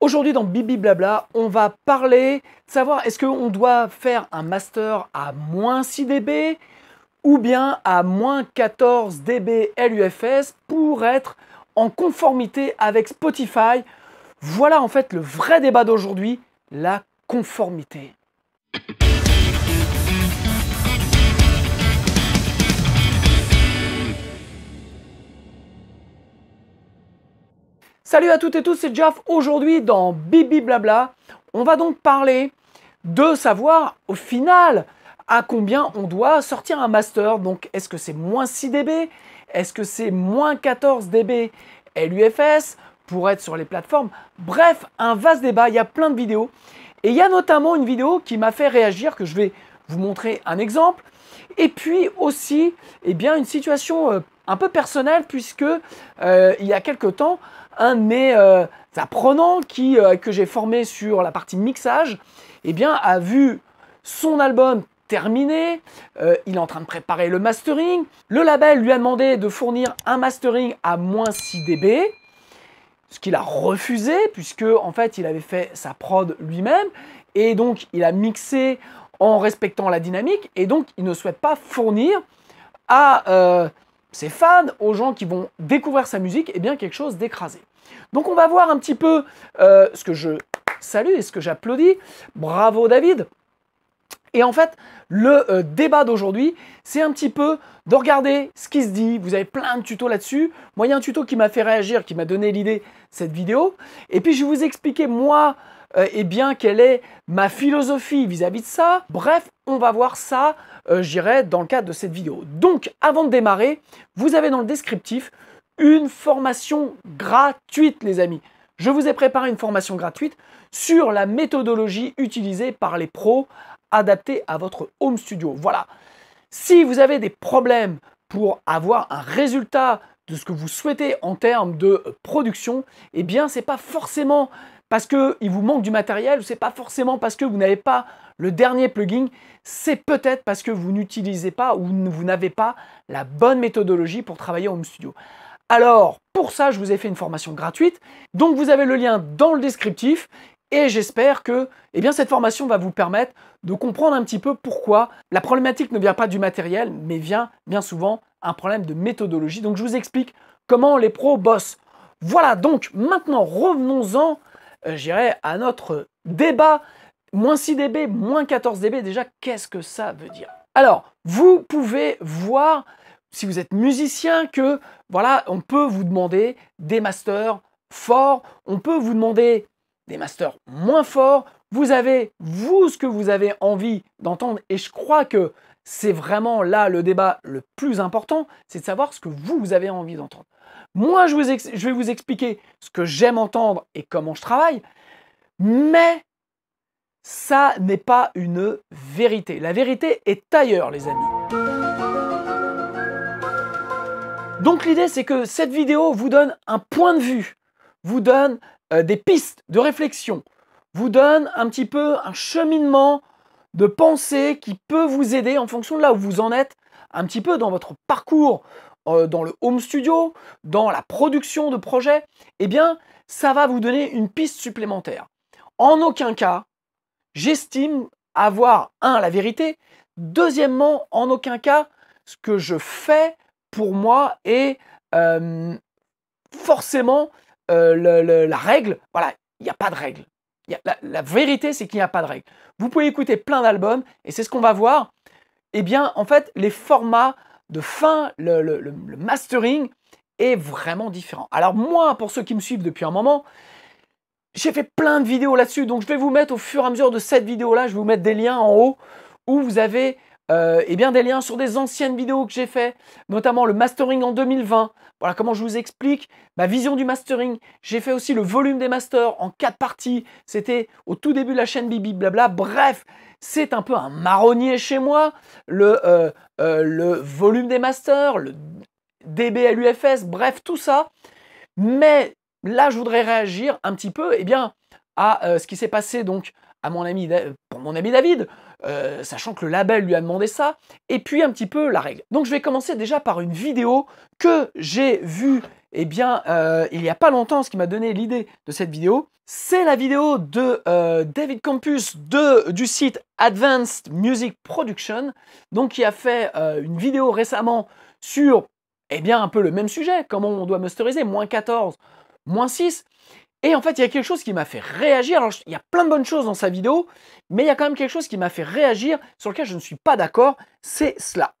Aujourd'hui dans Bibi Blabla, on va parler de savoir est-ce qu'on doit faire un master à moins 6 dB ou bien à moins 14 dB LUFS pour être en conformité avec Spotify. Voilà en fait le vrai débat d'aujourd'hui, la conformité. Salut à toutes et tous, c'est Jaf. Aujourd'hui dans Bibi Blabla, on va donc parler de savoir au final à combien on doit sortir un master. Donc est-ce que c'est moins 6 dB? Est-ce que c'est moins 14 dB LUFS pour être sur les plateformes? Bref, un vaste débat, il y a plein de vidéos. Et il y a notamment une vidéo qui m'a fait réagir, que je vais vous montrer un exemple. Et puis aussi, eh bien, une situation un peu personnelle, puisque il y a quelque temps, un de mes apprenants que j'ai formé sur la partie mixage, eh bien, a vu son album terminé, il est en train de préparer le mastering. Le label lui a demandé de fournir un mastering à moins 6 dB, ce qu'il a refusé, puisque en fait, il avait fait sa prod lui-même, et donc il a mixé en respectant la dynamique, et donc il ne souhaite pas fournir à ses fans, aux gens qui vont découvrir sa musique, eh bien quelque chose d'écrasé. Donc on va voir un petit peu ce que je salue et ce que j'applaudis. Bravo David. Et en fait, le débat d'aujourd'hui, c'est un petit peu de regarder ce qui se dit. Vous avez plein de tutos là-dessus. Moi, il y a un tuto qui m'a fait réagir, qui m'a donné l'idée de cette vidéo. Et puis, je vais vous expliquer, moi, eh bien, quelle est ma philosophie vis-à-vis de ça. Bref, on va voir ça, j'irai dans le cadre de cette vidéo. Donc, avant de démarrer, vous avez dans le descriptif une formation gratuite, les amis. Je vous ai préparé une formation gratuite sur la méthodologie utilisée par les pros adaptée à votre home studio. Voilà. Si vous avez des problèmes pour avoir un résultat de ce que vous souhaitez en termes de production, eh bien, c'est pas forcément parce qu'il vous manque du matériel, ou c'est pas forcément parce que vous n'avez pas le dernier plugin, c'est peut-être parce que vous n'utilisez pas ou vous n'avez pas la bonne méthodologie pour travailler en home studio. Alors, pour ça, je vous ai fait une formation gratuite. Donc, vous avez le lien dans le descriptif. Et j'espère que eh bien, cette formation va vous permettre de comprendre un petit peu pourquoi la problématique ne vient pas du matériel, mais vient bien souvent un problème de méthodologie. Donc, je vous explique comment les pros bossent. Voilà, donc maintenant, revenons-en, j'irai à notre débat. Moins 6 dB, moins 14 dB, déjà, qu'est-ce que ça veut dire? Alors, vous pouvez voir, si vous êtes musicien, que voilà, on peut vous demander des masters forts, on peut vous demander des masters moins forts. Vous avez, vous, ce que vous avez envie d'entendre, et je crois que c'est vraiment là le débat le plus important, c'est de savoir ce que vous avez envie d'entendre. Moi, je vais vous expliquer ce que j'aime entendre et comment je travaille, mais ça n'est pas une vérité. La vérité est ailleurs, les amis. Donc l'idée, c'est que cette vidéo vous donne un point de vue, vous donne des pistes de réflexion, vous donne un petit peu un cheminement de pensée qui peut vous aider en fonction de là où vous en êtes, un petit peu dans votre parcours, dans le home studio, dans la production de projets. Eh bien, ça va vous donner une piste supplémentaire. En aucun cas, j'estime avoir, la vérité. Deuxièmement, en aucun cas, ce que je fais pour moi est forcément la règle. Voilà, il n'y a pas de règle. La vérité, c'est qu'il n'y a pas de règle. Vous pouvez écouter plein d'albums, et c'est ce qu'on va voir. Eh bien, en fait, les formats de fin, le mastering est vraiment différent. Alors moi, pour ceux qui me suivent depuis un moment, j'ai fait plein de vidéos là-dessus, donc je vais vous mettre au fur et à mesure de cette vidéo-là, je vais vous mettre des liens en haut où vous avez eh bien, des liens sur des anciennes vidéos que j'ai fait, notamment le mastering en 2020. Voilà comment je vous explique ma vision du mastering. J'ai fait aussi le volume des masters en 4 parties. C'était au tout début de la chaîne Bibi Blabla. Bref, c'est un peu un marronnier chez moi. Le volume des masters, le dB LUFS, bref, tout ça. Mais là, je voudrais réagir un petit peu eh bien, à ce qui s'est passé donc pour mon ami David, sachant que le label lui a demandé ça, et puis un petit peu la règle. Donc je vais commencer déjà par une vidéo que j'ai vue il n'y a pas longtemps, ce qui m'a donné l'idée de cette vidéo. C'est la vidéo de David Campus du site Advanced Music Production, donc qui a fait une vidéo récemment sur un peu le même sujet, comment on doit masteriser, -14, -6. Et en fait, il y a quelque chose qui m'a fait réagir. Alors, il y a plein de bonnes choses dans sa vidéo, mais il y a quand même quelque chose qui m'a fait réagir, sur lequel je ne suis pas d'accord, c'est cela.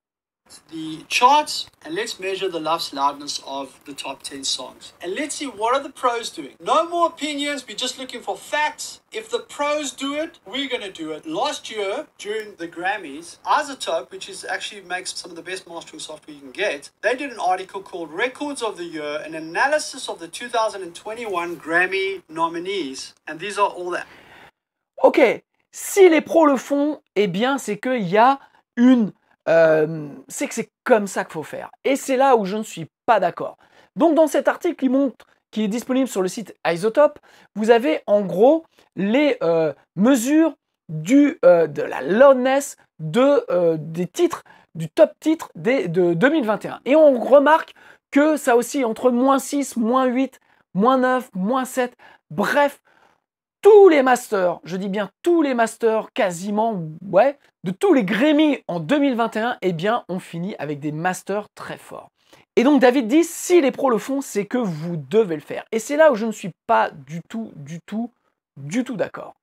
The charts, and let's measure the loudness of the top 10 songs. And let's see, what are the pros doing? No more opinions, we're just looking for facts. If the pros do it, we're going to do it. Last year, during the Grammys, iZotope, which is actually makes some of the best mastering software you can get, they did an article called Records of the Year, an analysis of the 2021 Grammy nominees. And these are all that. Ok, si les pros le font, c'est qu'il y a c'est que c'est comme ça qu'il faut faire. Et c'est là où je ne suis pas d'accord. Donc dans cet article qui est disponible sur le site iZotope, vous avez en gros les mesures de la loudness des titres, du top titre de 2021. Et on remarque que ça oscille entre -6, -8, -9, -7, bref, tous les masters, je dis bien tous les masters quasiment, de tous les Grammy en 2021, on finit avec des masters très forts. Et donc David dit, si les pros le font, c'est que vous devez le faire. Et c'est là où je ne suis pas du tout d'accord.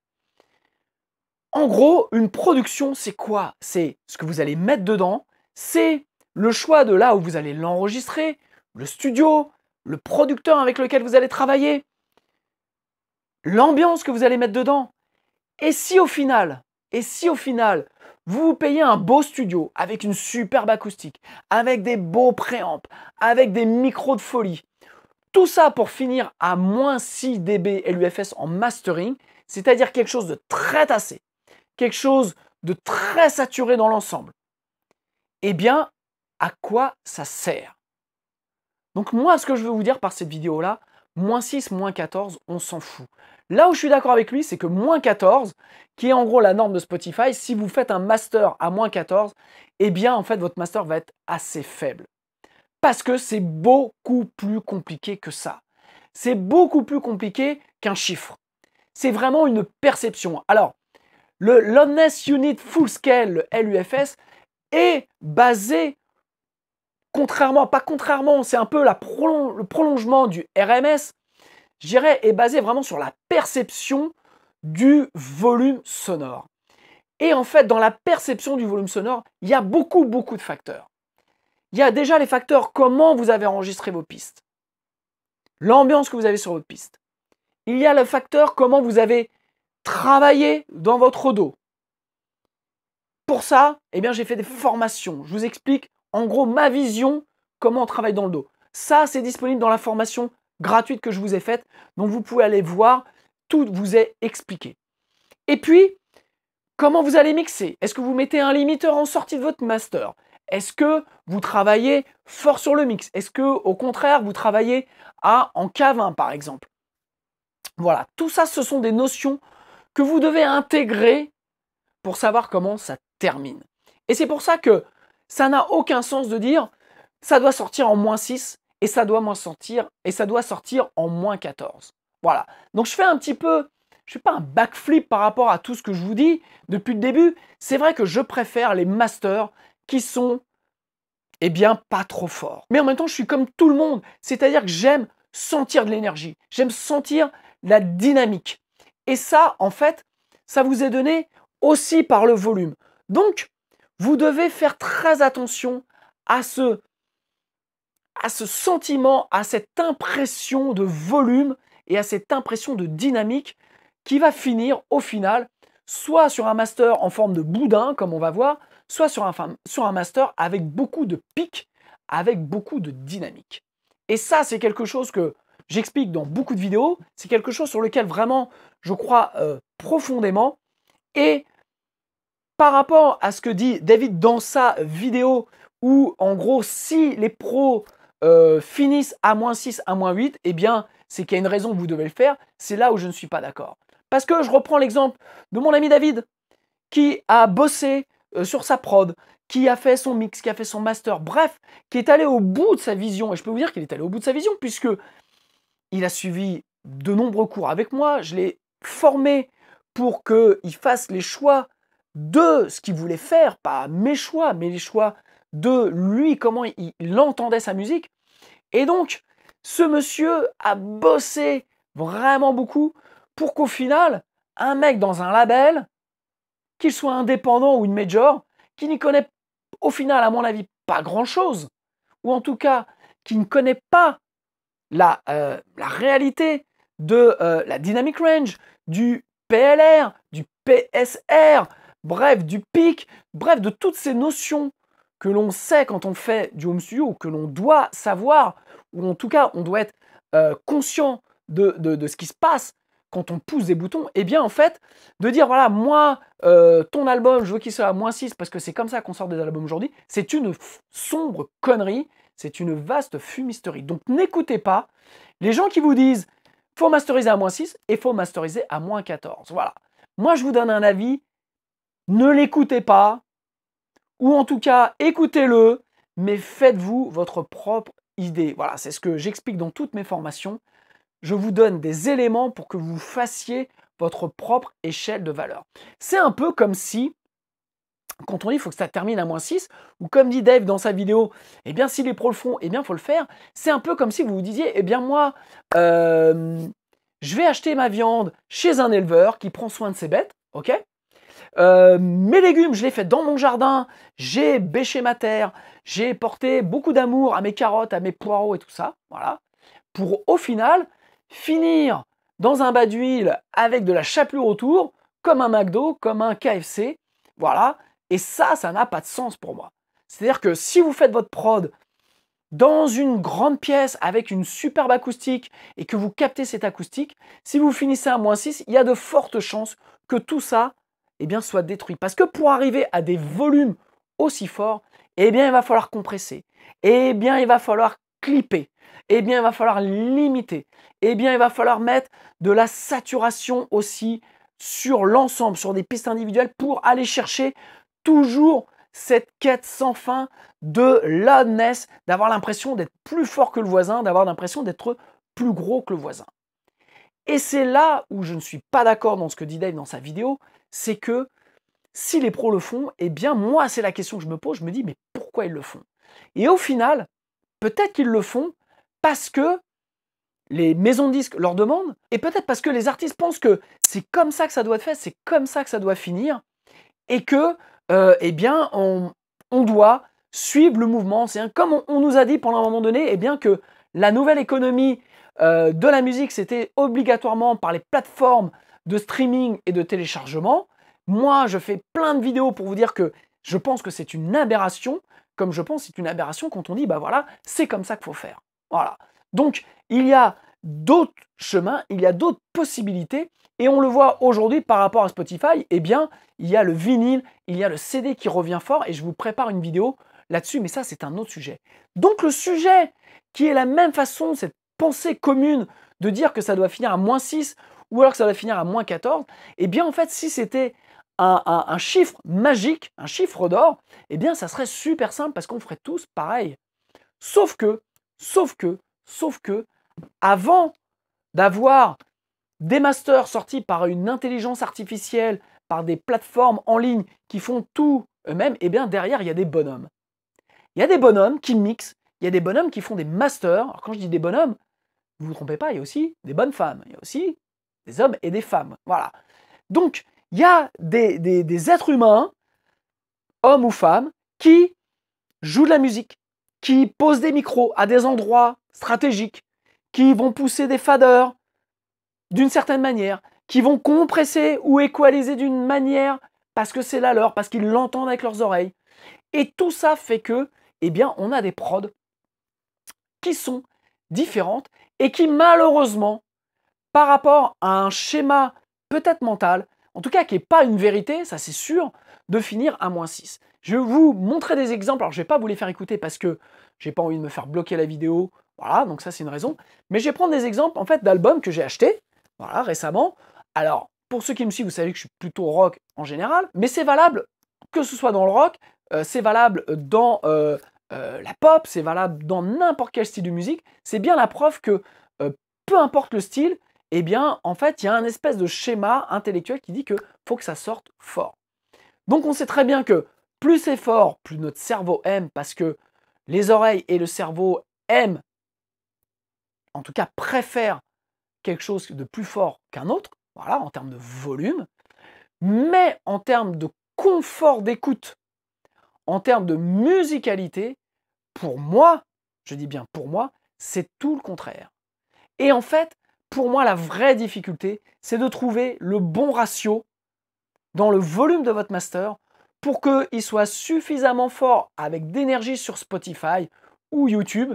En gros, une production, c'est quoi? C'est ce que vous allez mettre dedans, c'est le choix de là où vous allez l'enregistrer, le studio, le producteur avec lequel vous allez travailler, l'ambiance que vous allez mettre dedans. Et si au final, vous vous payez un beau studio avec une superbe acoustique, avec des beaux préamps, avec des micros de folie, tout ça pour finir à -6 dB LUFS en mastering, c'est-à-dire quelque chose de très tassé, quelque chose de très saturé dans l'ensemble, à quoi ça sert? Donc moi, ce que je veux vous dire par cette vidéo-là, -6, -14, on s'en fout. Là où je suis d'accord avec lui, c'est que -14, qui est en gros la norme de Spotify, si vous faites un master à -14, en fait, votre master va être assez faible. Parce que c'est beaucoup plus compliqué que ça. C'est beaucoup plus compliqué qu'un chiffre. C'est vraiment une perception. Alors, le Loudness Unit Full Scale, le LUFS, est basé, c'est un peu le prolongement du RMS, je dirais, est basé vraiment sur la perception du volume sonore. Et en fait, dans la perception du volume sonore, il y a beaucoup de facteurs. Il y a déjà les facteurs comment vous avez enregistré vos pistes, l'ambiance que vous avez sur votre piste. Il y a le facteur comment vous avez travaillé dans votre dos. Pour ça, j'ai fait des formations. Je vous explique en gros ma vision, comment on travaille dans le dos. Ça, c'est disponible dans la formation gratuite que je vous ai faite, donc vous pouvez aller voir, tout vous est expliqué. Et puis, comment vous allez mixer? Est-ce que vous mettez un limiteur en sortie de votre master? Est-ce que vous travaillez fort sur le mix? Est-ce que, au contraire, vous travaillez en K20 par exemple? Voilà, tout ça, ce sont des notions que vous devez intégrer pour savoir comment ça termine. Et c'est pour ça que ça n'a aucun sens de dire ça doit sortir en -6 et ça doit sortir en -14. Voilà. Donc je fais pas un backflip par rapport à tout ce que je vous dis depuis le début. C'est vrai que je préfère les masters qui sont pas trop forts. Mais en même temps, je suis comme tout le monde, c'est-à-dire que j'aime sentir de l'énergie, j'aime sentir la dynamique. Et ça, en fait, ça vous est donné aussi par le volume. Donc, vous devez faire très attention à ce sentiment, à cette impression de volume et à cette impression de dynamique qui va finir au final soit sur un master en forme de boudin, comme on va voir, soit sur un master avec beaucoup de pics, avec beaucoup de dynamique. Et ça, c'est quelque chose que j'explique dans beaucoup de vidéos, c'est quelque chose sur lequel vraiment je crois profondément. Et par rapport à ce que dit David dans sa vidéo, où en gros, si les pros finissent à -6, à -8, c'est qu'il y a une raison que vous devez le faire, c'est là où je ne suis pas d'accord. Parce que je reprends l'exemple de mon ami David, qui a bossé sur sa prod, qui a fait son mix, qui a fait son master, bref, qui est allé au bout de sa vision. Et je peux vous dire qu'il est allé au bout de sa vision, puisque il a suivi de nombreux cours avec moi, je l'ai formé pour qu'il fasse les choix de ce qu'il voulait faire, pas mes choix, mais les choix de lui, comment il entendait sa musique. Et donc, ce monsieur a bossé vraiment beaucoup pour qu'au final, un mec dans un label, qu'il soit indépendant ou une major, qui n'y connaît au final, à mon avis, pas grand-chose, ou en tout cas, qui ne connaît pas la réalité de la dynamic range, du PLR, du PSR, bref, du pic, bref, de toutes ces notions que l'on sait quand on fait du home studio, que l'on doit savoir, ou en tout cas, on doit être conscient de ce qui se passe quand on pousse des boutons, et bien en fait, de dire voilà, moi, ton album, je veux qu'il soit à -6 parce que c'est comme ça qu'on sort des albums aujourd'hui, c'est une sombre connerie, c'est une vaste fumisterie. Donc n'écoutez pas les gens qui vous disent faut masteriser à -6 et faut masteriser à -14. Voilà. Moi, je vous donne un avis, ne l'écoutez pas, ou en tout cas, écoutez-le, mais faites-vous votre propre idée. Voilà, c'est ce que j'explique dans toutes mes formations. Je vous donne des éléments pour que vous fassiez votre propre échelle de valeur. C'est un peu comme si, quand on dit il faut que ça termine à -6, ou comme dit Dave dans sa vidéo, eh bien si les pros le font, eh bien il faut le faire. C'est un peu comme si vous vous disiez, eh bien moi, je vais acheter ma viande chez un éleveur qui prend soin de ses bêtes, ok ? Mes légumes, je les fais dans mon jardin, j'ai bêché ma terre, j'ai porté beaucoup d'amour à mes carottes, à mes poireaux et tout ça, voilà, pour au final finir dans un bas d'huile avec de la chapelure autour, comme un McDo, comme un KFC, voilà, et ça n'a pas de sens pour moi. C'est-à-dire que si vous faites votre prod dans une grande pièce avec une superbe acoustique et que vous captez cette acoustique, si vous finissez à -6, il y a de fortes chances que tout ça eh bien, soit détruit. Parce que pour arriver à des volumes aussi forts, eh bien, il va falloir compresser, eh bien, il va falloir clipper, eh bien, il va falloir limiter, eh bien, il va falloir mettre de la saturation aussi sur l'ensemble, sur des pistes individuelles pour aller chercher toujours cette quête sans fin de loudness, d'avoir l'impression d'être plus fort que le voisin, d'avoir l'impression d'être plus gros que le voisin. Et c'est là où je ne suis pas d'accord dans ce que dit Dave dans sa vidéo, c'est que si les pros le font, eh bien moi c'est la question que je me pose, je me dis mais pourquoi ils le font? Et au final, peut-être qu'ils le font parce que les maisons de disques leur demandent, et peut-être parce que les artistes pensent que c'est comme ça que ça doit être fait, c'est comme ça que ça doit finir, et que eh bien on doit suivre le mouvement. C'est comme on nous a dit pendant un moment donné, eh bien que la nouvelle économie de la musique, c'était obligatoirement par les plateformes de streaming et de téléchargement. Moi, je fais plein de vidéos pour vous dire que je pense que c'est une aberration, comme je pense que c'est une aberration quand on dit, bah voilà, c'est comme ça qu'il faut faire. Voilà. Donc, il y a d'autres chemins, il y a d'autres possibilités, et on le voit aujourd'hui par rapport à Spotify, eh bien, il y a le vinyle, il y a le CD qui revient fort, et je vous prépare une vidéo là-dessus, mais ça, c'est un autre sujet. Donc, le sujet qui est la même façon, cette pensée commune de dire que ça doit finir à -6 ou alors que ça doit finir à -14, eh bien en fait si c'était un chiffre magique, un chiffre d'or, eh bien ça serait super simple parce qu'on ferait tous pareil. Sauf que, avant d'avoir des masters sortis par une intelligence artificielle, par des plateformes en ligne qui font tout eux-mêmes, eh bien derrière il y a des bonhommes. Il y a des bonhommes qui mixent, il y a des bonhommes qui font des masters. Alors quand je dis des bonhommes, ne vous trompez pas, il y a aussi des bonnes femmes, il y a aussi des hommes et des femmes. Voilà. Donc, il y a des êtres humains, hommes ou femmes, qui jouent de la musique, qui posent des micros à des endroits stratégiques, qui vont pousser des faders d'une certaine manière, qui vont compresser ou équaliser d'une manière parce que c'est la leur, parce qu'ils l'entendent avec leurs oreilles. Et tout ça fait que, eh bien, on a des prods qui sont différentes et qui malheureusement, par rapport à un schéma peut-être mental, en tout cas qui n'est pas une vérité, ça c'est sûr, de finir à -6. Je vais vous montrer des exemples, alors je ne vais pas vous les faire écouter parce que j'ai pas envie de me faire bloquer la vidéo, voilà, donc ça c'est une raison, mais je vais prendre des exemples en fait d'albums que j'ai achetés, voilà, récemment. Alors, pour ceux qui me suivent, vous savez que je suis plutôt rock en général, mais c'est valable que ce soit dans le rock, c'est valable dans la pop, c'est valable dans n'importe quel style de musique. C'est bien la preuve que peu importe le style, eh bien, en fait, il y a un espèce de schéma intellectuel qui dit que faut que ça sorte fort. Donc, on sait très bien que plus c'est fort, plus notre cerveau aime, parce que les oreilles et le cerveau aiment, en tout cas préfèrent quelque chose de plus fort qu'un autre, voilà, en termes de volume, mais en termes de confort d'écoute, en termes de musicalité, pour moi, je dis bien pour moi, c'est tout le contraire. Et en fait, pour moi, la vraie difficulté, c'est de trouver le bon ratio dans le volume de votre master pour qu'il soit suffisamment fort avec d'énergie sur Spotify ou YouTube,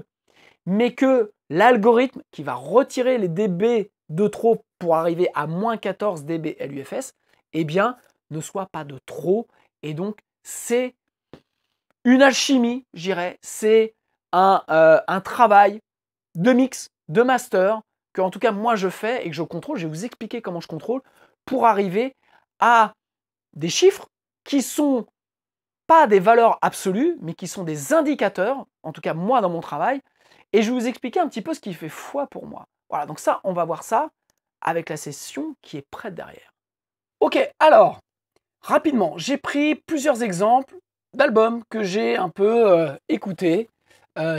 mais que l'algorithme qui va retirer les dB de trop pour arriver à moins 14 dB LUFS, eh bien, ne soit pas de trop. Et donc, c'est une alchimie, je dirais. C'est un travail de mix, de master, que en tout cas moi je fais et que je contrôle. Je vais vous expliquer comment je contrôle pour arriver à des chiffres qui sont pas des valeurs absolues, mais qui sont des indicateurs, en tout cas moi dans mon travail, et je vais vous expliquer un petit peu ce qui fait foi pour moi. Voilà, donc ça, on va voir ça avec la session qui est prête derrière. Ok, alors, rapidement, j'ai pris plusieurs exemples d'albums que j'ai un peu écoutés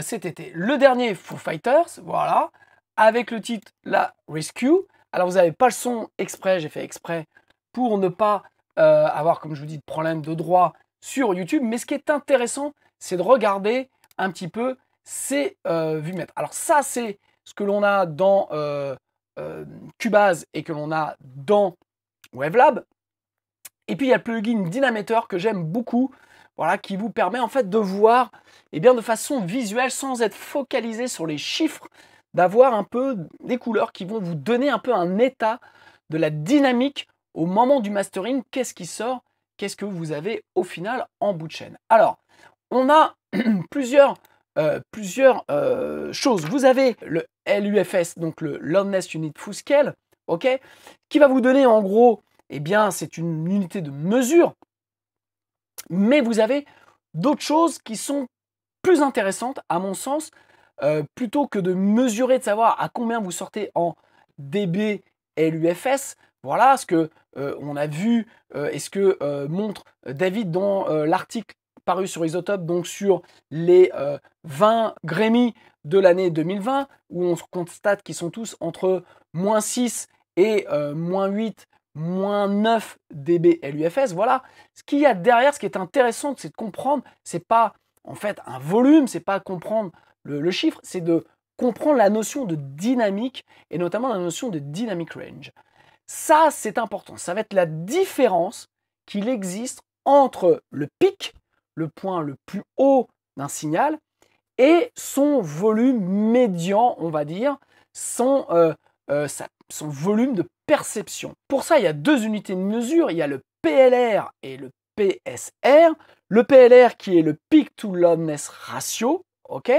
cet été. Le dernier, Foo Fighters, voilà, avec le titre La Rescue. Alors, vous n'avez pas le son exprès, j'ai fait exprès pour ne pas avoir, comme je vous dis, de problème de droit sur YouTube. Mais ce qui est intéressant, c'est de regarder un petit peu ces vues-mètres. Alors ça, c'est ce que l'on a dans Cubase et que l'on a dans Wavelab. Et puis, il y a le plugin Dynameter que j'aime beaucoup, voilà, qui vous permet en fait de voir bien, de façon visuelle, sans être focalisé sur les chiffres, d'avoir un peu des couleurs qui vont vous donner un peu un état de la dynamique au moment du mastering. Qu'est-ce qui sort? Qu'est-ce que vous avez au final en bout de chaîne? Alors, on a plusieurs choses. Vous avez le LUFS, donc le Loudness Unit Full Scale, ok, qui va vous donner en gros, bien, c'est une unité de mesure, mais vous avez d'autres choses qui sont plus intéressantes, à mon sens, plutôt que de mesurer, de savoir à combien vous sortez en dB LUFS. Voilà ce que on a vu et ce que montre David dans l'article paru sur Isotope, donc sur les 20 Grammy de l'année 2020, où on constate qu'ils sont tous entre -6 et -8, -9 dB LUFS. Voilà. Ce qu'il y a derrière, ce qui est intéressant, c'est de comprendre, c'est pas en fait un volume, c'est pas comprendre le chiffre, c'est de comprendre la notion de dynamique et notamment la notion de dynamic range. Ça, c'est important. Ça va être la différence qu'il existe entre le pic, le point le plus haut d'un signal, et son volume médian, on va dire, son volume de perception. Pour ça, il y a deux unités de mesure. Il y a le PLR et le PSR. Le PLR qui est le Peak to Loudness Ratio. Ok,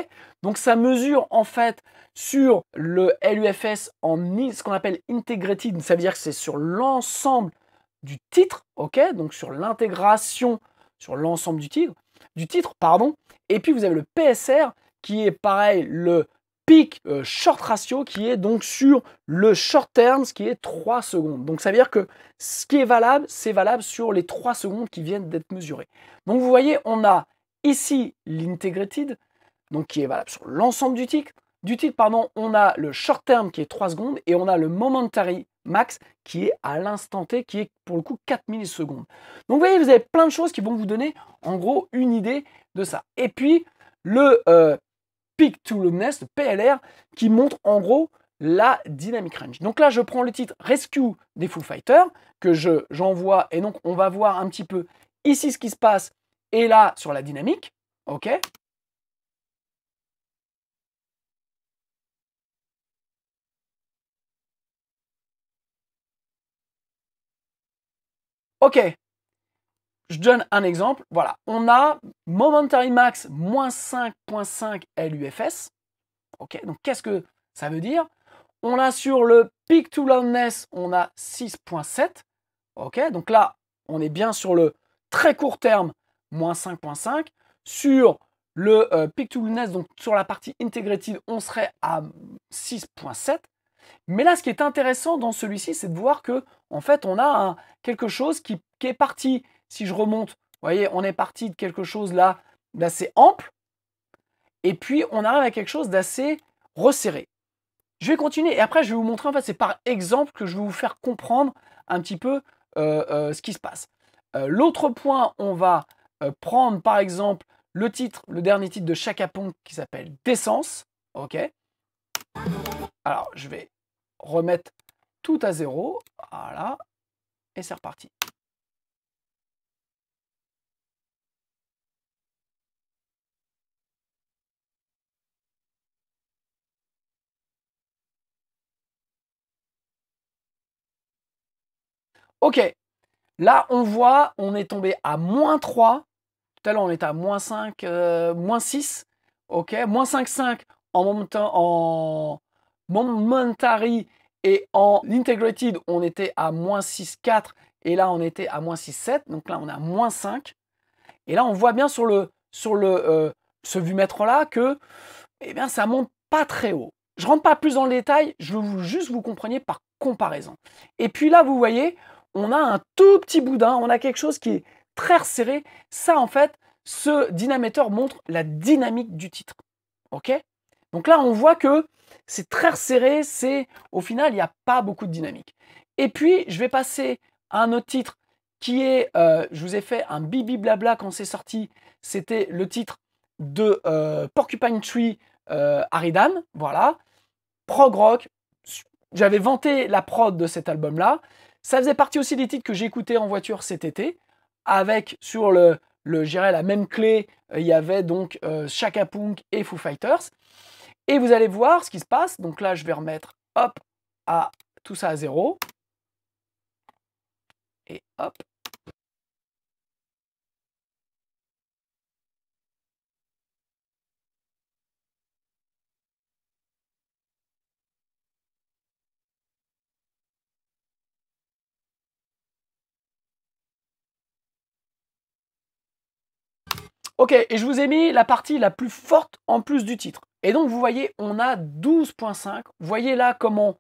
donc ça mesure en fait sur le LUFS en ce qu'on appelle integrated, ça veut dire que c'est sur l'ensemble du titre, ok, donc sur l'intégration sur l'ensemble du titre, pardon. Et puis vous avez le PSR qui est pareil, le Peak Short Ratio qui est donc sur le short term, ce qui est 3 secondes. Donc ça veut dire que ce qui est valable, c'est valable sur les 3 secondes qui viennent d'être mesurées. Donc vous voyez, on a ici l'integrated, donc qui est valable sur l'ensemble du titre. On a le short term qui est 3 secondes et on a le momentary max qui est à l'instant T, qui est pour le coup 4 millisecondes. Donc vous voyez, vous avez plein de choses qui vont vous donner en gros une idée de ça. Et puis le Peak to Loudness, le PLR, qui montre en gros la dynamic range. Donc là, je prends le titre Rescue des Foo Fighters que j'envoie et donc on va voir un petit peu ici ce qui se passe et là sur la dynamique. Ok. Ok, je donne un exemple. Voilà, on a Momentary Max moins 5.5 LUFS. Ok, donc qu'est-ce que ça veut dire? On a sur le Peak to Loudness, on a 6.7. Ok, donc là, on est bien sur le très court terme, moins 5,5. Sur le peak to luminance, donc sur la partie integrated, on serait à 6,7. Mais là, ce qui est intéressant dans celui-ci, c'est de voir que, en fait, on a quelque chose qui est parti. Si je remonte, vous voyez, on est parti de quelque chose là d'assez ample. Et puis, on arrive à quelque chose d'assez resserré. Je vais continuer et après, je vais vous montrer, en fait, c'est par exemple que je vais vous faire comprendre un petit peu ce qui se passe. L'autre point, on va prendre, par exemple, le titre, le dernier titre de Chaka Ponk qui s'appelle D'essence. Ok. Alors, je vais remettre tout à zéro. Voilà. Et c'est reparti. Ok. Là, on voit, on est tombé à moins 3. Tout à l'heure, on était à moins 5, moins 6. Ok. Moins 5,5 en momentary et en integrated, on était à moins 6,4. Et là, on était à moins 6,7. Donc là, on est à moins 5. Et là, on voit bien sur ce vumètre-là que eh bien, ça monte pas très haut. Je ne rentre pas plus dans le détail, je veux juste vous compreniez par comparaison. Et puis là, vous voyez, on a un tout petit boudin, on a quelque chose qui est très resserré. Ça, en fait, ce dynaméteur montre la dynamique du titre. Ok? Donc là, on voit que c'est très resserré, au final, il n'y a pas beaucoup de dynamique. Et puis, je vais passer à un autre titre qui est, je vous ai fait un bibi blabla quand c'est sorti, c'était le titre de Porcupine Tree Aridan, voilà, prog rock. J'avais vanté la prod de cet album-là. Ça faisait partie aussi des titres que j'écoutais en voiture cet été, avec sur j'irais la même clé, il y avait donc Chaka Ponk et Foo Fighters. Et vous allez voir ce qui se passe. Donc là, je vais remettre, hop, tout ça à 0. Et hop. Ok, et je vous ai mis la partie la plus forte en plus du titre. Et donc, vous voyez, on a 12,5. Vous voyez là comment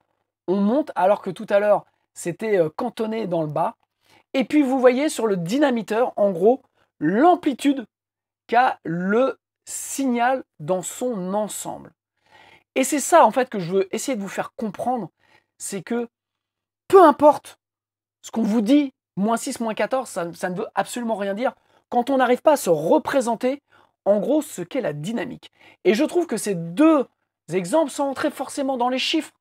on monte, alors que tout à l'heure, c'était cantonné dans le bas. Et puis, vous voyez sur le dynamiteur, en gros, l'amplitude qu'a le signal dans son ensemble. Et c'est ça, en fait, que je veux essayer de vous faire comprendre, c'est que peu importe ce qu'on vous dit, moins 6, moins 14, ça ne veut absolument rien dire quand on n'arrive pas à se représenter, en gros, ce qu'est la dynamique. Et je trouve que ces deux exemples, sans entrer forcément dans les chiffres,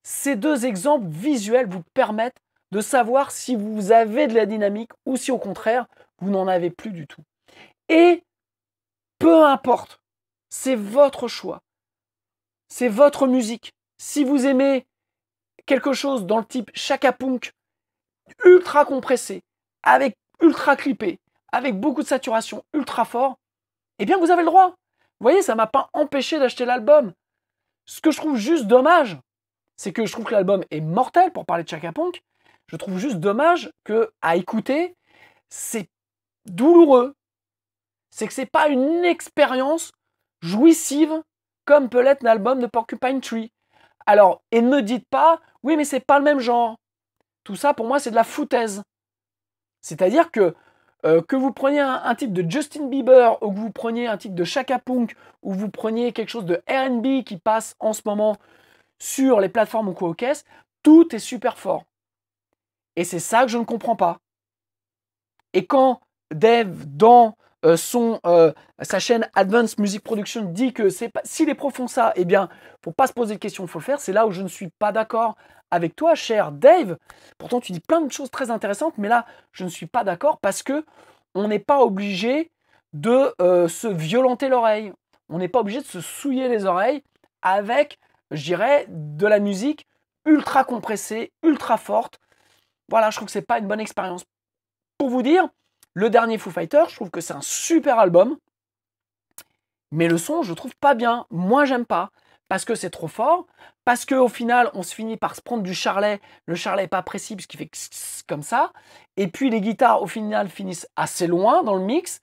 ces deux exemples visuels vous permettent de savoir si vous avez de la dynamique ou si au contraire, vous n'en avez plus du tout. Et peu importe, c'est votre choix, c'est votre musique. Si vous aimez quelque chose dans le type Chaka Ponk, ultra compressé, avec ultra clippé, avec beaucoup de saturation, ultra fort, eh bien vous avez le droit. Vous voyez, ça ne m'a pas empêché d'acheter l'album. Ce que je trouve juste dommage, c'est que je trouve que l'album est mortel pour parler de Chaka Ponk. Je trouve juste dommage que, à écouter, c'est douloureux. C'est que c'est pas une expérience jouissive comme peut l'être l'album de Porcupine Tree. Alors, et ne me dites pas, oui, mais c'est pas le même genre. Tout ça, pour moi, c'est de la foutaise. C'est-à-dire que vous preniez un titre de Justin Bieber ou que vous preniez un titre de Chaka Ponk ou vous preniez quelque chose de R&B qui passe en ce moment sur les plateformes ou quoi au caisse, tout est super fort. Et c'est ça que je ne comprends pas. Et quand Dave, dans sa chaîne Advanced Music Production, dit que si les pros font ça, eh bien, faut pas se poser de questions, il faut le faire, c'est là où je ne suis pas d'accord avec toi, cher Dave. Pourtant, tu dis plein de choses très intéressantes, mais là, je ne suis pas d'accord parce que on n'est pas obligé de se violenter l'oreille. On n'est pas obligé de se souiller les oreilles avec, je dirais, de la musique ultra compressée, ultra forte. Voilà, je trouve que c'est pas une bonne expérience. Pour vous dire, le dernier Foo Fighters, je trouve que c'est un super album, mais le son, je trouve pas bien. Moi, j'aime pas. parce que c'est trop fort, parce qu'au final, on se finit par se prendre du charlet. Le charlet n'est pas précis puisqu'il fait comme ça. Et puis les guitares, au final, finissent assez loin dans le mix.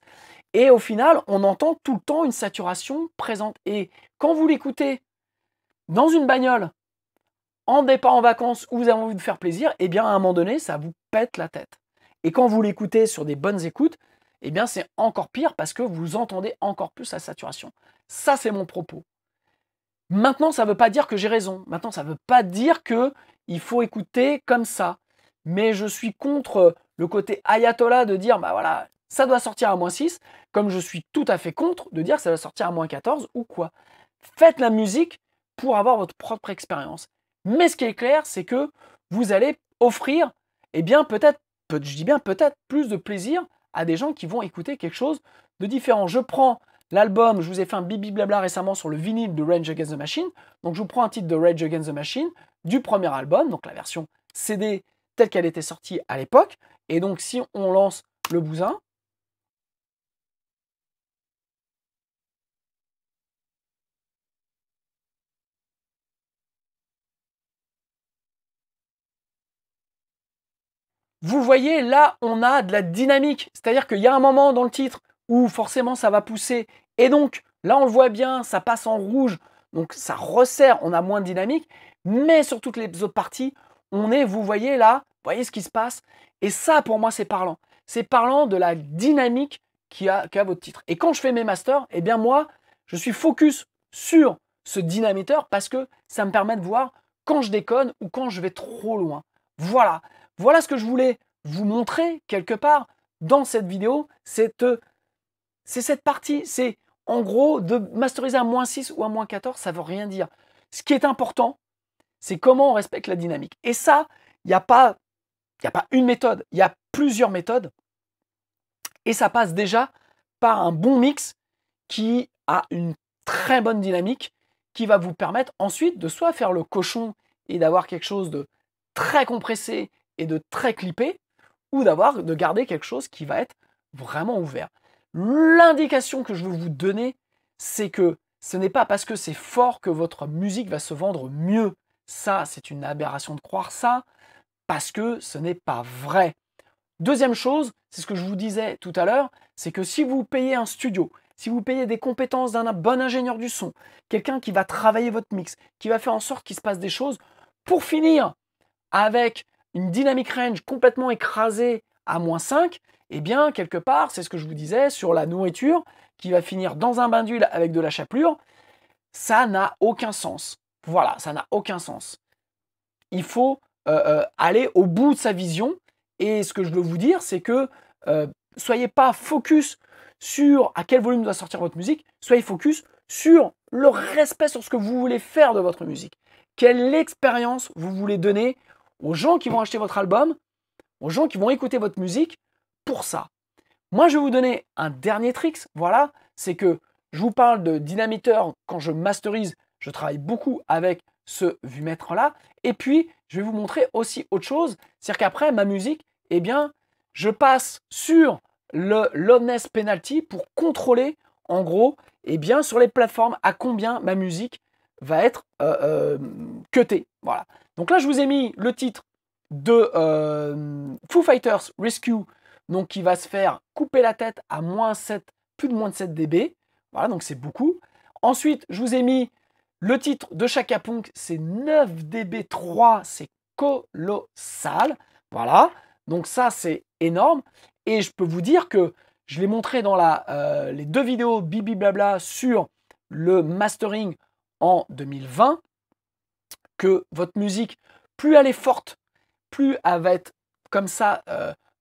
Et au final, on entend tout le temps une saturation présente. Et quand vous l'écoutez dans une bagnole, en départ en vacances, où vous avez envie de faire plaisir, eh bien à un moment donné, ça vous pète la tête. Et quand vous l'écoutez sur des bonnes écoutes, eh bien c'est encore pire parce que vous entendez encore plus la saturation. Ça, c'est mon propos. Maintenant, ça ne veut pas dire que j'ai raison. Maintenant, ça ne veut pas dire qu'il faut écouter comme ça. Mais je suis contre le côté ayatollah de dire, bah voilà, ça doit sortir à -6, comme je suis tout à fait contre de dire que ça doit sortir à -14 ou quoi. Faites la musique pour avoir votre propre expérience. Mais ce qui est clair, c'est que vous allez offrir, eh bien peut-être, je dis bien peut-être, plus de plaisir à des gens qui vont écouter quelque chose de différent. Je prends l'album, je vous ai fait un bibi blabla récemment sur le vinyle de Rage Against the Machine. Donc je vous prends un titre de Rage Against the Machine du premier album, donc la version CD telle qu'elle était sortie à l'époque. Et donc si on lance le bousin, vous voyez, là, on a de la dynamique. C'est-à-dire qu'il y a un moment dans le titre où forcément ça va pousser. Et donc, là, on le voit bien, ça passe en rouge. Donc, ça resserre, on a moins de dynamique. Mais sur toutes les autres parties, on est, vous voyez là, vous voyez ce qui se passe. Et ça, pour moi, c'est parlant. C'est parlant de la dynamique qu'a votre titre. Et quand je fais mes masters, eh bien moi, je suis focus sur ce dynamiteur parce que ça me permet de voir quand je déconne ou quand je vais trop loin. Voilà. Voilà ce que je voulais vous montrer quelque part dans cette vidéo. C'est cette partie, c'est en gros de masteriser à -6 ou à -14, ça ne veut rien dire. Ce qui est important, c'est comment on respecte la dynamique. Et ça, il n'y a pas une méthode, il y a plusieurs méthodes. Et ça passe déjà par un bon mix qui a une très bonne dynamique qui va vous permettre ensuite de soit faire le cochon et d'avoir quelque chose de très compressé et de très clippé, ou de garder quelque chose qui va être vraiment ouvert. L'indication que je veux vous donner, c'est que ce n'est pas parce que c'est fort que votre musique va se vendre mieux. Ça, c'est une aberration de croire ça, parce que ce n'est pas vrai. Deuxième chose, c'est ce que je vous disais tout à l'heure, c'est que si vous payez un studio, si vous payez des compétences d'un bon ingénieur du son, quelqu'un qui va travailler votre mix, qui va faire en sorte qu'il se passe des choses, pour finir avec une dynamic range complètement écrasée à -5, eh bien, quelque part, c'est ce que je vous disais sur la nourriture qui va finir dans un bain d'huile avec de la chapelure, ça n'a aucun sens. Voilà, ça n'a aucun sens. Il faut aller au bout de sa vision. Et ce que je veux vous dire, c'est que soyez pas focus sur à quel volume doit sortir votre musique, soyez focus sur le respect sur ce que vous voulez faire de votre musique. Quelle expérience vous voulez donner aux gens qui vont acheter votre album, aux gens qui vont écouter votre musique pour ça. Moi, je vais vous donner un dernier trick, voilà, c'est que je vous parle de dynamiteur quand je masterise, je travaille beaucoup avec ce vumètre-là. Et puis, je vais vous montrer aussi autre chose, c'est-à-dire qu'après, ma musique, eh bien, je passe sur le loudness penalty pour contrôler, en gros, eh bien, sur les plateformes, à combien ma musique va être cutée. Voilà. Donc là, je vous ai mis le titre de Foo Fighters Rescue, donc qui va se faire couper la tête à -7, plus de -7 dB. Voilà, donc c'est beaucoup. Ensuite, je vous ai mis le titre de Chaka Ponk, c'est 9 dB 3, c'est colossal. Voilà, donc ça c'est énorme. Et je peux vous dire que je l'ai montré dans les deux vidéos Bibi Blabla sur le mastering en 2020, que votre musique, plus elle est forte, plus elle va être comme ça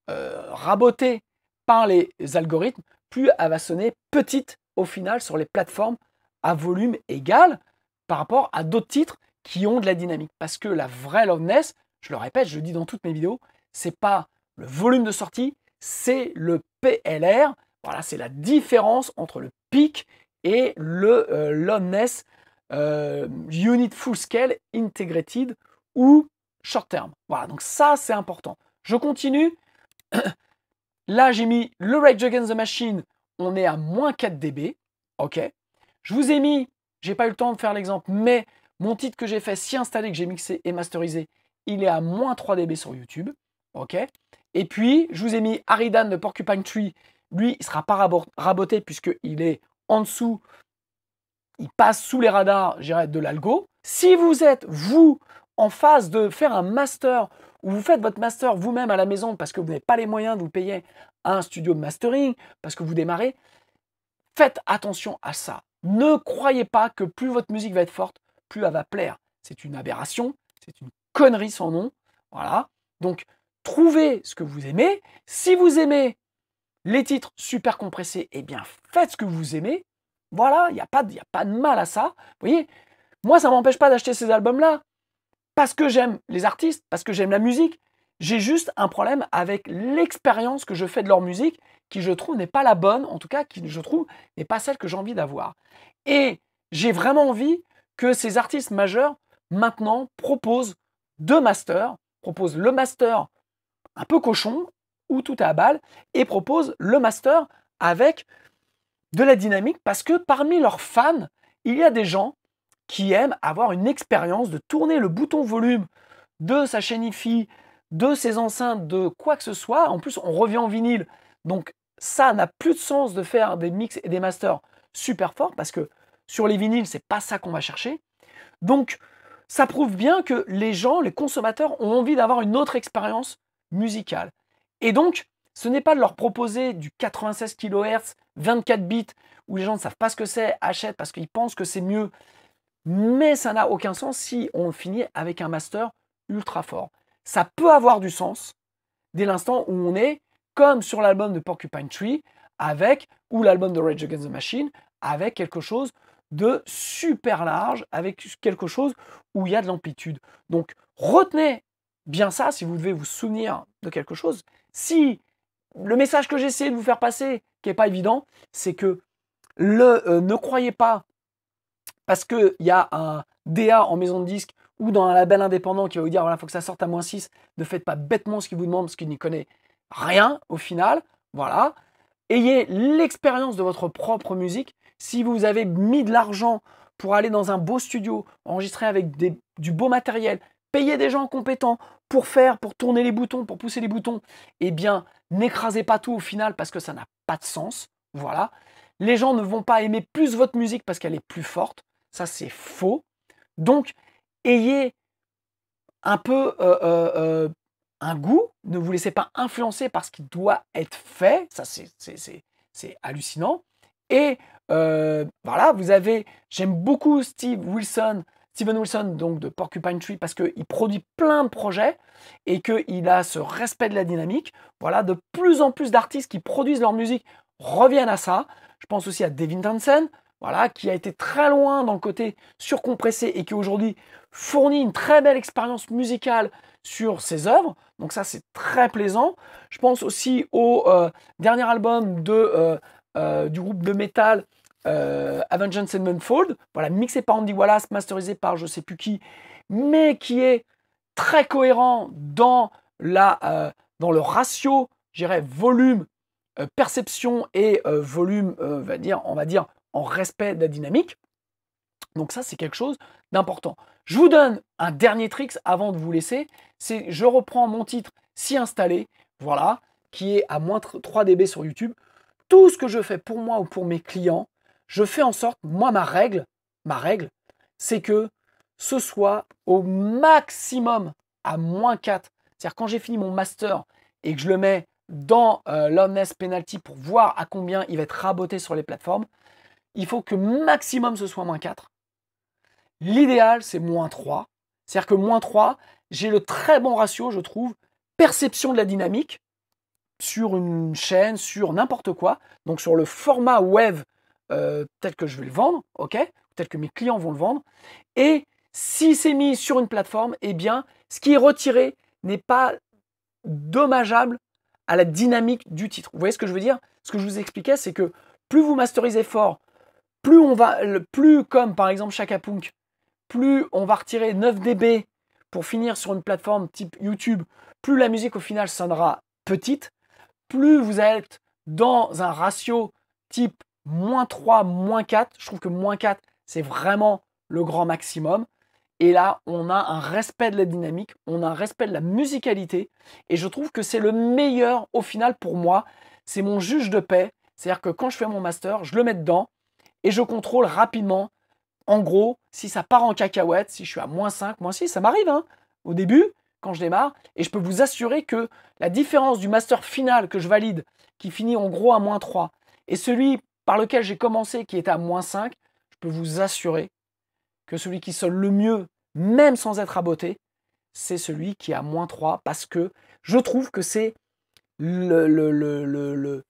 rabotée par les algorithmes, plus elle va sonner petite au final sur les plateformes à volume égal par rapport à d'autres titres qui ont de la dynamique. Parce que la vraie loudness, je le répète, je le dis dans toutes mes vidéos, c'est pas le volume de sortie, c'est le PLR. Voilà, c'est la différence entre le pic et le loudness unit full scale integrated ou short term. Voilà, donc ça c'est important. Je continue. Là, j'ai mis le Rage Against the Machine, on est à -4 dB. Ok. Je vous ai mis, j'ai pas eu le temps de faire l'exemple, mais mon titre que j'ai fait, si installé, que j'ai mixé et masterisé, il est à moins 3 dB sur YouTube. Ok. Et puis, je vous ai mis Aridan de Porcupine Tree. Lui, il ne sera pas raboté puisqu'il est en dessous. Il passe sous les radars, je dirais, de l'algo. Si vous êtes, vous, en phase de faire un master, ou vous faites votre master vous-même à la maison parce que vous n'avez pas les moyens de vous payer un studio de mastering, parce que vous démarrez, faites attention à ça. Ne croyez pas que plus votre musique va être forte, plus elle va plaire. C'est une aberration, c'est une connerie sans nom. Voilà. Donc, trouvez ce que vous aimez. Si vous aimez les titres super compressés, eh bien, faites ce que vous aimez. Voilà, il n'y a pas de mal à ça. Vous voyez, moi, ça ne m'empêche pas d'acheter ces albums-là parce que j'aime les artistes, parce que j'aime la musique. J'ai juste un problème avec l'expérience que je fais de leur musique qui, je trouve, n'est pas la bonne, en tout cas, qui, je trouve, n'est pas celle que j'ai envie d'avoir. Et j'ai vraiment envie que ces artistes majeurs, maintenant, proposent deux masters, proposent le master un peu cochon, où tout est à balle, et proposent le master avec de la dynamique, parce que parmi leurs fans, il y a des gens qui aiment avoir une expérience de tourner le bouton volume de sa chaîne hi-fi, de ses enceintes, de quoi que ce soit. En plus, on revient en vinyle, donc ça n'a plus de sens de faire des mix et des masters super forts, parce que sur les vinyles, c'est pas ça qu'on va chercher. Donc, ça prouve bien que les gens, les consommateurs, ont envie d'avoir une autre expérience musicale. Et donc, ce n'est pas de leur proposer du 96 kHz, 24 bits, où les gens ne savent pas ce que c'est, achètent parce qu'ils pensent que c'est mieux. Mais ça n'a aucun sens si on finit avec un master ultra fort. Ça peut avoir du sens dès l'instant où on est, comme sur l'album de Porcupine Tree, ou l'album de Rage Against the Machine, avec quelque chose de super large, avec quelque chose où il y a de l'amplitude. Donc, retenez bien ça si vous devez vous souvenir de quelque chose. Si le message que j'ai essayé de vous faire passer, qui n'est pas évident, c'est que ne croyez pas, parce qu'il y a un DA en maison de disque ou dans un label indépendant qui va vous dire voilà, il faut que ça sorte à -6, ne faites pas bêtement ce qu'il vous demande parce qu'il n'y connaît rien au final. Voilà. Ayez l'expérience de votre propre musique. Si vous avez mis de l'argent pour aller dans un beau studio, enregistrer avec du beau matériel, payer des gens compétents pour tourner les boutons, pour pousser les boutons, eh bien, n'écrasez pas tout au final parce que ça n'a pas de sens. Voilà. Les gens ne vont pas aimer plus votre musique parce qu'elle est plus forte. Ça, c'est faux. Donc, ayez un peu un goût. Ne vous laissez pas influencer par ce qui doit être fait. Ça, c'est hallucinant. Et voilà, j'aime beaucoup Steven Wilson, donc de Porcupine Tree, parce qu'il produit plein de projets et qu'il a ce respect de la dynamique. Voilà, de plus en plus d'artistes qui produisent leur musique reviennent à ça. Je pense aussi à Devin Townsend, voilà, qui a été très loin dans le côté surcompressé et qui aujourd'hui fournit une très belle expérience musicale sur ses œuvres. Donc ça, c'est très plaisant. Je pense aussi au dernier album du groupe de métal Avenged Sevenfold, voilà, mixé par Andy Wallace, masterisé par je ne sais plus qui, mais qui est très cohérent dans le ratio, je dirais, volume, perception et volume, on va dire, en respect de la dynamique. Donc ça, c'est quelque chose d'important. Je vous donne un dernier trick avant de vous laisser. C'est je reprends mon titre Si installé, voilà, qui est à moins 3 dB sur YouTube. Tout ce que je fais pour moi ou pour mes clients, je fais en sorte, moi, ma règle, c'est que ce soit au maximum à -4. C'est-à-dire quand j'ai fini mon master et que je le mets dans l'Omnes Penalty pour voir à combien il va être raboté sur les plateformes, il faut que maximum ce soit -4. L'idéal, c'est -3. C'est-à-dire que -3, j'ai le très bon ratio, je trouve, perception de la dynamique sur une chaîne, sur n'importe quoi, donc sur le format web tel que je vais le vendre, ok, tel que mes clients vont le vendre. Et si c'est mis sur une plateforme, eh bien, ce qui est retiré n'est pas dommageable à la dynamique du titre. Vous voyez ce que je veux dire? Ce que je vous expliquais, c'est que plus vous masterisez fort, plus comme par exemple Chaka Punk, plus on va retirer 9 dB pour finir sur une plateforme type YouTube, plus la musique au final sonnera petite, plus vous êtes dans un ratio type -3, -4, je trouve que -4, c'est vraiment le grand maximum. Et là, on a un respect de la dynamique, on a un respect de la musicalité. Et je trouve que c'est le meilleur au final pour moi. C'est mon juge de paix. C'est-à-dire que quand je fais mon master, je le mets dedans et je contrôle rapidement. En gros, si ça part en cacahuète, si je suis à -5, -6, ça m'arrive au début, quand je démarre. Et je peux vous assurer que la différence du master final que je valide, qui finit en gros à -3, et celui par lequel j'ai commencé, qui est à -5, je peux vous assurer que celui qui sonne le mieux, même sans être raboté, c'est celui qui est à -3, parce que je trouve que c'est le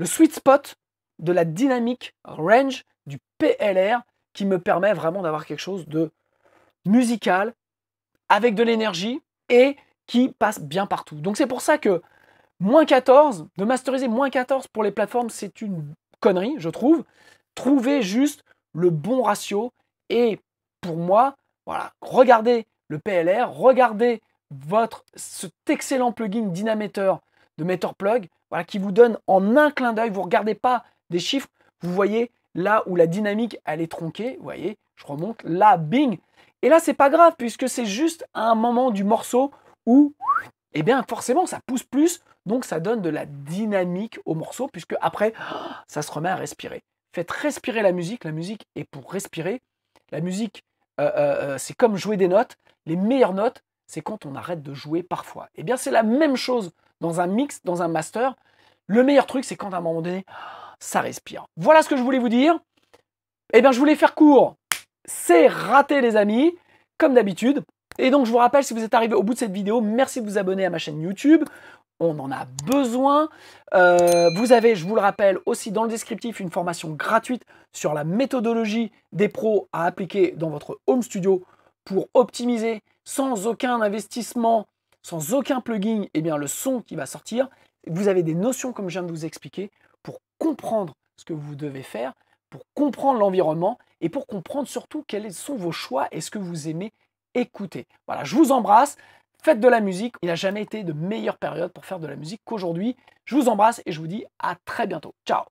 sweet spot de la dynamique range du PLR qui me permet vraiment d'avoir quelque chose de musical, avec de l'énergie et qui passe bien partout. Donc c'est pour ça que -14, de masteriser -14 pour les plateformes, c'est une connerie, je trouve. Trouvez juste le bon ratio et pour moi, voilà, regardez le PLR, regardez cet excellent plugin Dynameter de Meterplug, voilà, qui vous donne en un clin d'œil, vous ne regardez pas des chiffres, vous voyez là où la dynamique elle est tronquée, vous voyez, je remonte, là, bing. Et là, c'est pas grave puisque c'est juste un moment du morceau où, eh bien, forcément, ça pousse plus, donc ça donne de la dynamique au morceau puisque après, ça se remet à respirer. Faites respirer la musique est pour respirer. La musique, c'est comme jouer des notes. Les meilleures notes, c'est quand on arrête de jouer parfois. Eh bien, c'est la même chose dans un mix, dans un master. Le meilleur truc, c'est quand à un moment donné, ça respire. Voilà ce que je voulais vous dire. Eh bien, je voulais faire court. C'est raté, les amis, comme d'habitude. Et donc, je vous rappelle, si vous êtes arrivé au bout de cette vidéo, merci de vous abonner à ma chaîne YouTube. On en a besoin. Vous avez, je vous le rappelle, aussi dans le descriptif, une formation gratuite sur la méthodologie des pros à appliquer dans votre home studio pour optimiser sans aucun investissement, sans aucun plugin, eh bien, le son qui va sortir. Vous avez des notions, comme je viens de vous expliquer, pour comprendre ce que vous devez faire, pour comprendre l'environnement et pour comprendre surtout quels sont vos choix et ce que vous aimez écouter. Voilà, je vous embrasse. Faites de la musique. Il n'a jamais été de meilleure période pour faire de la musique qu'aujourd'hui. Je vous embrasse et je vous dis à très bientôt. Ciao!